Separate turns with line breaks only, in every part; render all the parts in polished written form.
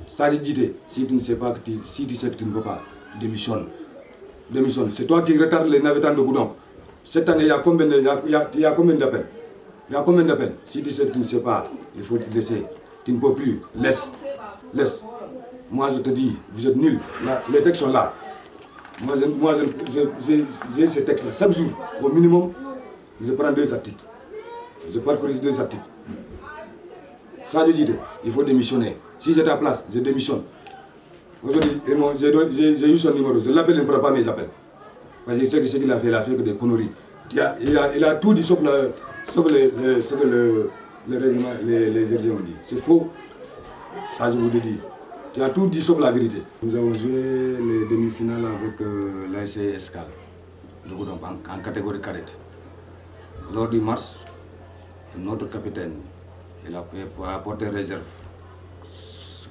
Ça dit, si tu ne sais pas, si tu sais que tu ne peux pas, démissionne. Démissionne. C'est toi qui retardes les navettants de Goudomp. Cette année, il y a combien d'appels? Il y a combien d'appels? Si tu sais que tu ne sais pas, il faut te laisser. Tu ne peux plus. Laisse. Moi, je te dis, vous êtes nuls. Les textes sont là. Moi, j'ai ces textes-là. Chaque jour, au minimum, je prends 2 articles. Je parcours 2 articles. Ça dit, il faut démissionner. Si j'ai ta place, je démissionne. Aujourd'hui, j'ai eu son numéro. Je l'appelle, il ne prend pas mes appels. Parce que je sais que ce qu'il a fait que des conneries. Il a tout dit sauf ce que le règlement, les RG ont dit. C'est faux. Ça, je vous le dis. Tu as tout dit sauf la vérité. Nous avons joué les demi-finales avec l'ASC Escale de Goudomp en catégorie cadette. Lors du match, notre capitaine il a apporté réserve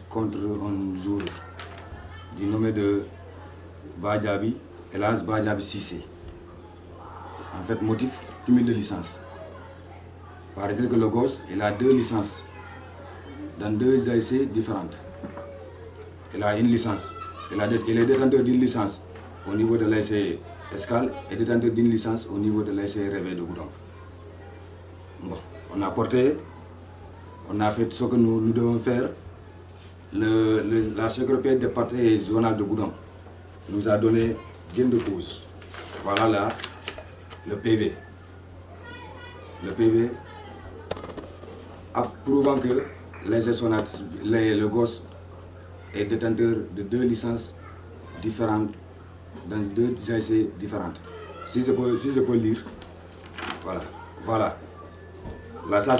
contre un joueur du nom de Badjabi, hélas Badjabi Sissé. En fait, motif, cumul de licence. Paraît-il que le gosse, il a 2 licences dans 2 ASC différentes. Il a une licence. Il est détenteur d'une licence au niveau de l'ASC Escale et détenteur d'une licence au niveau de l'ASC Réveil de Goudomp. Bon, on a fait ce que nous devons faire. La secrétaire départementale zonale de Goudomp nous a donné gain de cause. Voilà là le PV. Le PV prouvant que le gosse est détenteur de 2 licences différentes dans 2 ASC différentes. Si je peux lire, voilà. Là, ça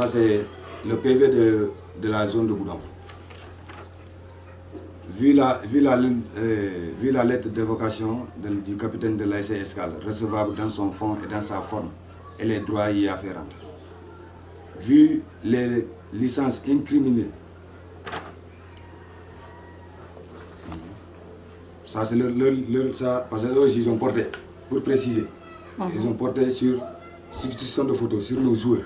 c'est le PV de la zone de Goudomp. Vu la lettre d'évocation du capitaine de l'ASC Escale, recevable dans son fond et dans sa forme, et les droits y afférents. Vu les licences incriminées, ça c'est ça, parce qu'eux aussi ils ont porté, pour préciser, ils ont porté sur substitution de photos, sur nos joueurs.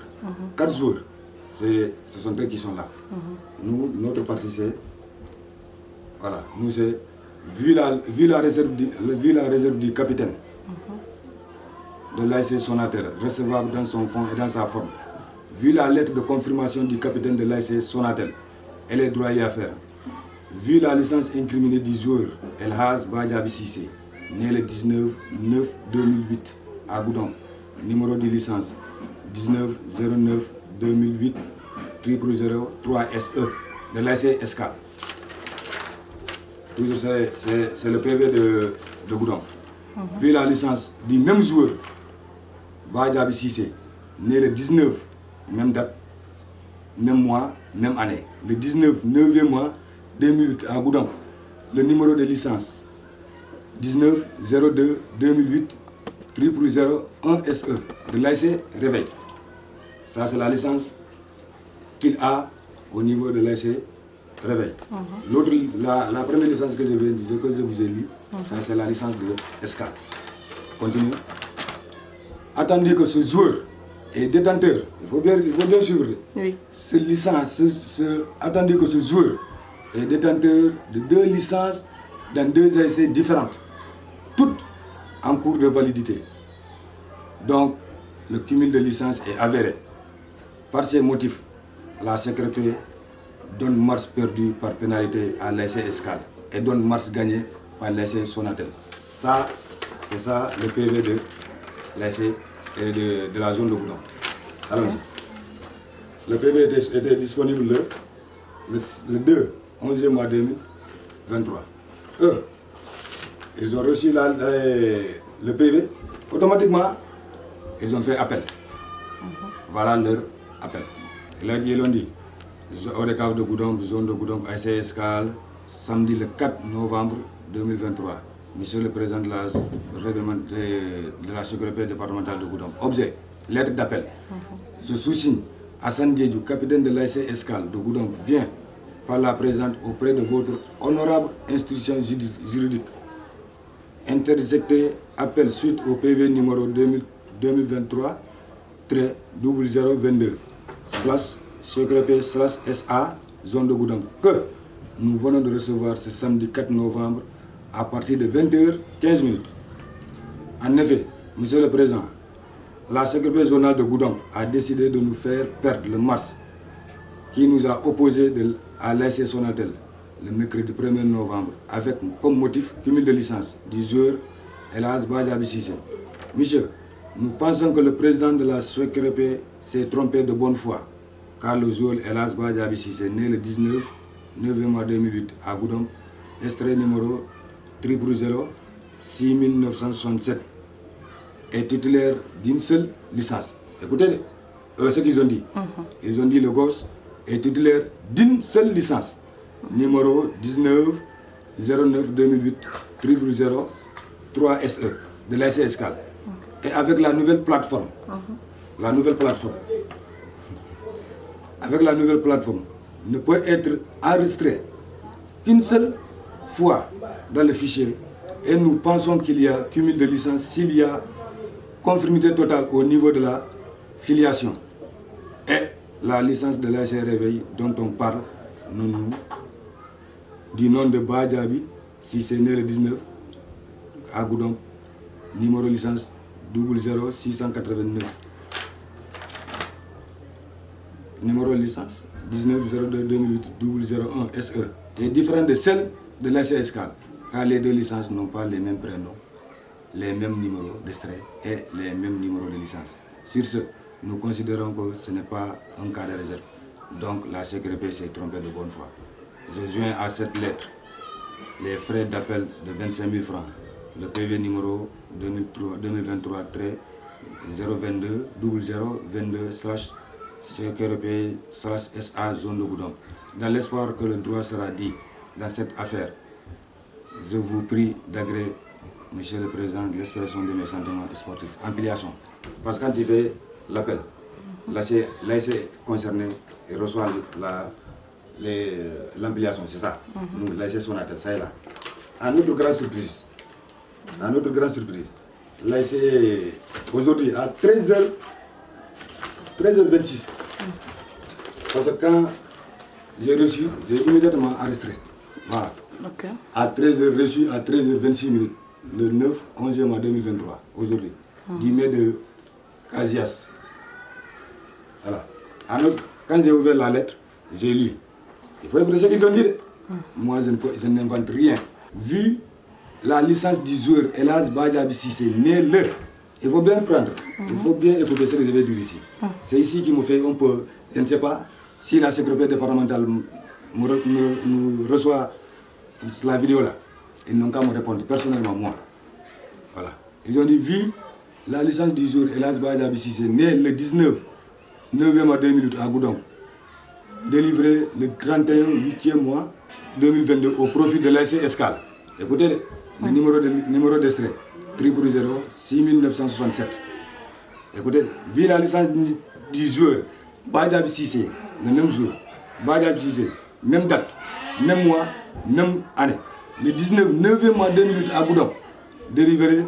4 joueurs, ce sont eux qui sont là. Nous, notre partie c'est, voilà, nous c'est, vu la réserve du capitaine de l'ASC Sonatel, recevable dans son fond et dans sa forme, vu la lettre de confirmation du capitaine de l'ASC Sonatel et les droits y afférents, vu la licence incriminée du joueur Elhaz Badjabi Sissé, né le 19/9/2008 à Goudomp, numéro de licence 19/09/2008 003 SE de l'ASC Escale. Toujours c'est le PV de Goudomp. Vu la licence du même joueur Badjabi Sissé, né le 19, même date, même mois, même année. Le 19, 9e mois 2008 à Goudomp. Le numéro de licence 19/02/2008 001 SE de l'ASC Réveil. Ça c'est la licence qu'il a au niveau de l'ASC Réveil. L'autre, la première licence que je vous ai lue, ça c'est la licence de Escale. Continue. Attendez que ce joueur est détenteur, il faut bien suivre. Oui. Attendez que ce joueur est détenteur de 2 licences dans 2 ASC différentes, toutes en cours de validité. Donc, le cumul de licences est avéré. Par ces motifs, la secrétaire donne mars perdu par pénalité à l'ASC Escale et donne mars gagné par l'ASC Sonatel. Ça, c'est ça le PV de l'ASC et de la zone de Goudomp. Alors, le PV était disponible le 2, 11e mois 2023. Eux, ils ont reçu le PV, automatiquement, ils ont fait appel. Voilà leur appel. Ils l'ont dit. ODCAV de Goudomp, zone de Goudomp, ASC Escale, samedi le 4 novembre 2023. Monsieur le Président de la Secrétaire départementale de Goudomp. Objet, lettre d'appel. Je sous-signe Hassan Diédhiou, capitaine de l'ASC Escale de Goudomp, vient par la présente auprès de votre honorable institution juridique. Interjecté appel suite au PV numéro 2023-0022 /secrétaire/SA zone de Goudomp que nous venons de recevoir ce samedi 4 novembre à partir de 20h15. En effet, Monsieur le Président, la secrétaire zonale de Goudomp a décidé de nous faire perdre le mars qui nous a opposé à l'ASC Sonatel le mercredi 1er novembre avec comme motif cumul de licence du joueur El Hadj Badiaby Cissé. Monsieur, nous pensons que le président de la SOECREP s'est trompé de bonne foi car le joueur El Hadj Badiaby Cissé, né le 9 mois 2008 à Goudomp, extrait numéro 000 6967, est titulaire d'une seule licence. Écoutez, ce qu'ils ont dit. Ils ont dit le gosse est titulaire d'une seule licence. Numéro 19-09-2008 000 3SE de l'ASC Escale. Et avec la nouvelle plateforme, ne peut être enregistré qu'une seule fois dans le fichier. Et nous pensons qu'il y a cumul de licences s'il y a conformité totale au niveau de la filiation. Et la licence de l'ASC Réveil dont on parle, du nom de Badiaby, si c'est né le 19 à Goudomp, numéro licence 00689. Numéro licence 19-02-2008 001 SE est différent de celle de l'ASC Escale, car les deux licences n'ont pas les mêmes prénoms, les mêmes numéros d'extrait et les mêmes numéros de licence. Sur ce, nous considérons que ce n'est pas un cas de réserve. Donc la SOECREP s'est trompée de bonne foi. Je joins à cette lettre les frais d'appel de 25 000 francs, le PV numéro 2023-022-0022/SOECREP/SA zone de Goudomp. Dans l'espoir que le droit sera dit dans cette affaire, je vous prie d'agréer, Monsieur le Président, l'expression de mes sentiments sportifs. Ampliation. Parce que quand il fait l'appel, l'ASC concerné et reçoit l'ampliation, c'est ça. Nous, l'ASC Sonatel, ça est là. À notre grande surprise, l'ASC aujourd'hui à 13h26. Parce que quand j'ai reçu, j'ai immédiatement enregistré. Voilà. Okay. À 13h reçu, à 13h26, le 11 mois 2023, aujourd'hui, 10 mai de Cazias. Voilà. Alors, quand j'ai ouvert la lettre, j'ai lu. Il faut écouter ce qu'ils ont dit. Moi, je n'invente rien. Vu la licence du joueur El Hadj Badiaby Cissé, né le. Il faut bien prendre. Il faut bien écouter ce que je vais dire ici. C'est ici qui me fait un peu. Je ne sais pas si la secrétaire départementale nous reçoit la vidéo là. Ils n'ont qu'à me répondre personnellement, moi. Voilà. Ils ont dit, vu la licence du joueur El Hadj Badiaby Cissé, né le 9 mois 2008 à Goudomp, délivré le 31 8e mois 2022 au profit de l'ASC Escale. Écoutez le numéro d'extrait 000 6967. Écoutez, vu la licence du joueur Badiaby Cissé, le même jour, Badiaby Cissé, même date, même mois, même année. Le 9e mois 2008 à Goudomp, délivré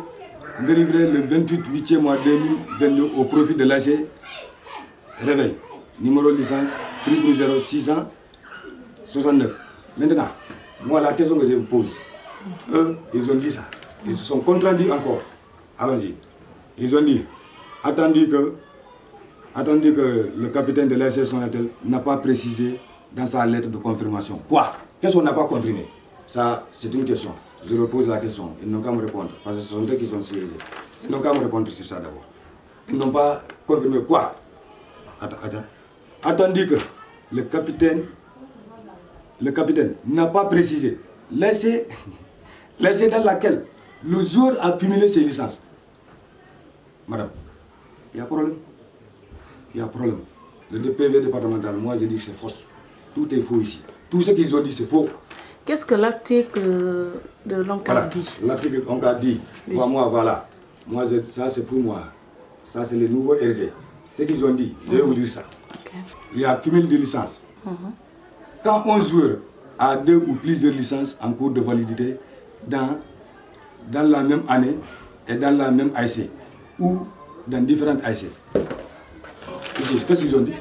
le 28 8e mois 2022 au profit de l'ASC Réveil. Numéro de licence 000 669. Maintenant, moi la question que je me pose, eux, ils ont dit ça. Ils se sont contredits encore. Allons-y. Ils ont dit, attendu que le capitaine de l'ASC Sonatel n'a pas précisé dans sa lettre de confirmation. Quoi? Qu'est-ce qu'on n'a pas confirmé? Ça, c'est une question. Je leur pose la question. Ils n'ont qu'à me répondre. Parce que ce sont eux qui sont sérieux. Ils n'ont qu'à me répondre sur ça d'abord. Ils n'ont pas confirmé quoi? Attendu que le capitaine n'a pas précisé. Laissez dans laquelle le joueur a cumulé ses licences. Madame, il y a problème. Il y a problème. Le DPV départemental, moi je dis que c'est faux. Tout est faux ici. Tout ce qu'ils ont dit, c'est faux.
Qu'est-ce que l'article de l'ONCAD dit?
L'article ONCAD dit, oui. Voilà. Moi, ça c'est pour moi. Ça c'est le nouveau RG. Ce qu'ils ont dit, je vais vous dire ça. Okay. Il y a cumul de licences. Quand un joueur a 2 ou plusieurs licences en cours de validité dans la même année et dans la même ASC ou dans différentes ASC. Qu'est-ce qu'ils ont dit?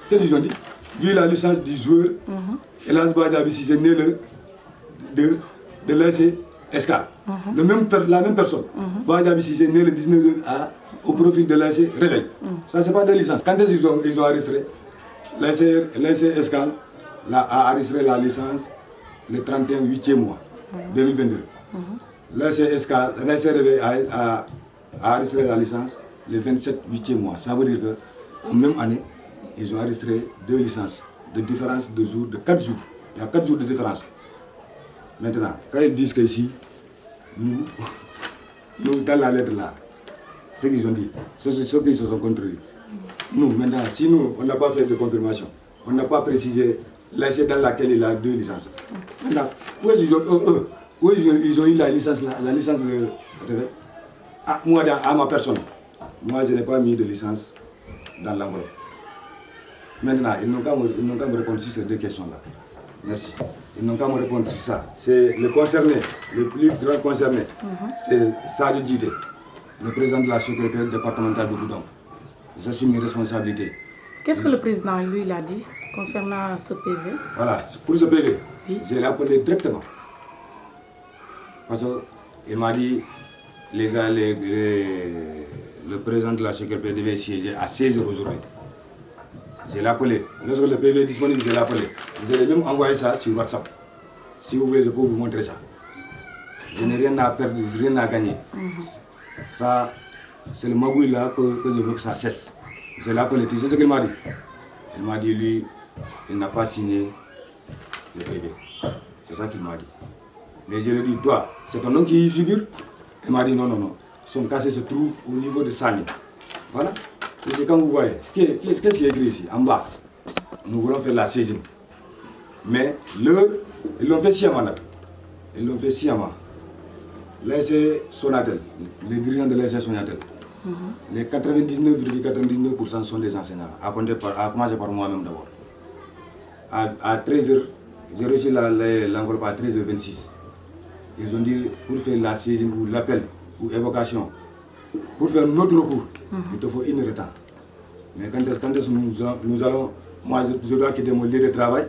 Qu'est-ce qu'ils ont dit? vu la licence du joueur, Elas Badiaby Cissé né de l'ASC Escale. La même personne. Badiaby Cissé né le 19 au profil de l'ASC Réveil. Ça, c'est pas des licences. Quand ils ont enregistré, l'ASC Escale a enregistré la licence le 31 8e mois 2022. L'ASC Escale, l'ASC Réveil a enregistré la licence le 27 8e mois. Ça veut dire qu'en même année, ils ont enregistré 2 licences de différence de jours, de 4 jours. Il y a 4 jours de différence. Maintenant, quand ils disent qu'ici, nous, dans la lettre là, ce qu'ils ont dit, c'est ce qu'ils se sont contredits. Nous, maintenant, si nous, on n'a pas fait de confirmation, on n'a pas précisé l'ASC dans laquelle il a 2 licences. Maintenant, où est-ce qu'ils ont eu la licence là, la licence de réveil? Moi, à ma personne, moi, je n'ai pas mis de licence dans l'enveloppe. Maintenant, ils n'ont qu'à me répondre sur ces 2 questions-là. Merci. Ils n'ont qu'à me répondre sur ça. C'est le concerné, le plus grand concerné, c'est Sadio Djidé, le président de la sécurité départementale de Goudomp. J'assume mes responsabilités.
Qu'est-ce que le président, lui, il a dit concernant ce PV?
Voilà, pour ce PV,
oui.
Je l'ai appelé directement. Parce qu'il m'a dit le président de la sécurité devait siéger à 16h aujourd'hui. Je l'ai appelé. Lorsque le PV est disponible, je l'ai appelé. Je l'ai même envoyé ça sur WhatsApp. Si vous voulez, je peux vous montrer ça. Je n'ai rien à perdre, rien à gagner. Ça, c'est le magouille là que je veux que ça cesse. Je l'ai appelé. Tu sais ce qu'il m'a dit? Il m'a dit, lui, il n'a pas signé le PV. C'est ça qu'il m'a dit. Mais je lui ai dit, toi, c'est ton nom qui y figure? Il m'a dit, non. Son casier se trouve au niveau de Sani. Voilà. Et c'est quand vous voyez, qu'est-ce qui est écrit ici, en bas? Nous voulons faire la saisine. Mais l'heure, ils l'ont fait sciemment. Ils l'ont fait sciemment. L'ASC Sonatel, les dirigeants de l'ASC Sonatel, les 99,99% sont des enseignants, à commencer par moi-même d'abord. À 13h, j'ai reçu l'enveloppe à 13h26. Ils ont dit, pour faire la saisine ou l'appel ou évocation, pour faire notre recours, il te faut 1 heure de temps. Mais quand est-ce nous allons, moi je dois quitter mon lieu de travail,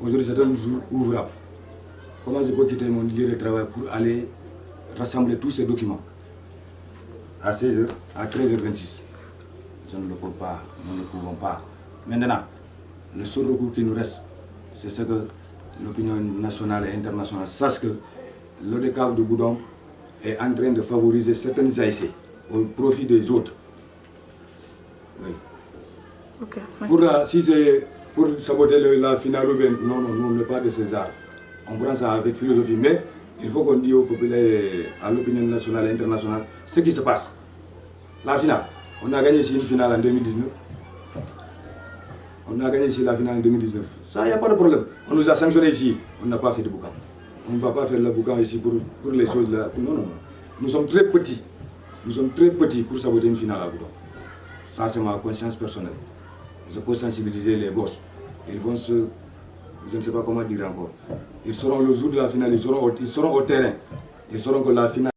aujourd'hui c'est un jour ouvrable. Comment je peux quitter mon lieu de travail pour aller rassembler tous ces documents à 16h, à 13h26? Je ne le peux pas, nous ne pouvons pas. Maintenant, le seul recours qui nous reste, c'est ce que l'opinion nationale et internationale sache que l'ODCAV de Goudomp est en train de favoriser certaines ASC au profit des autres. Oui.
Ok, merci.
Si c'est pour saboter la finale, non, nous ne pas de César. On prend ça avec philosophie, mais il faut qu'on dise au populaire, à l'opinion nationale et internationale, ce qui se passe. La finale, on a gagné ici une finale en 2019. On a gagné ici la finale en 2019. Ça, il n'y a pas de problème. On nous a sanctionné ici, on n'a pas fait de boucan. On ne va pas faire le boucan ici pour les choses là. Non. Nous sommes très petits. Nous sommes très petits pour saboter une finale à Goudomp. Ça, c'est ma conscience personnelle. Je peux sensibiliser les gosses. Ils vont se... Je ne sais pas comment dire encore. Ils seront le jour de la finale, ils seront au terrain. Ils sauront que la finale...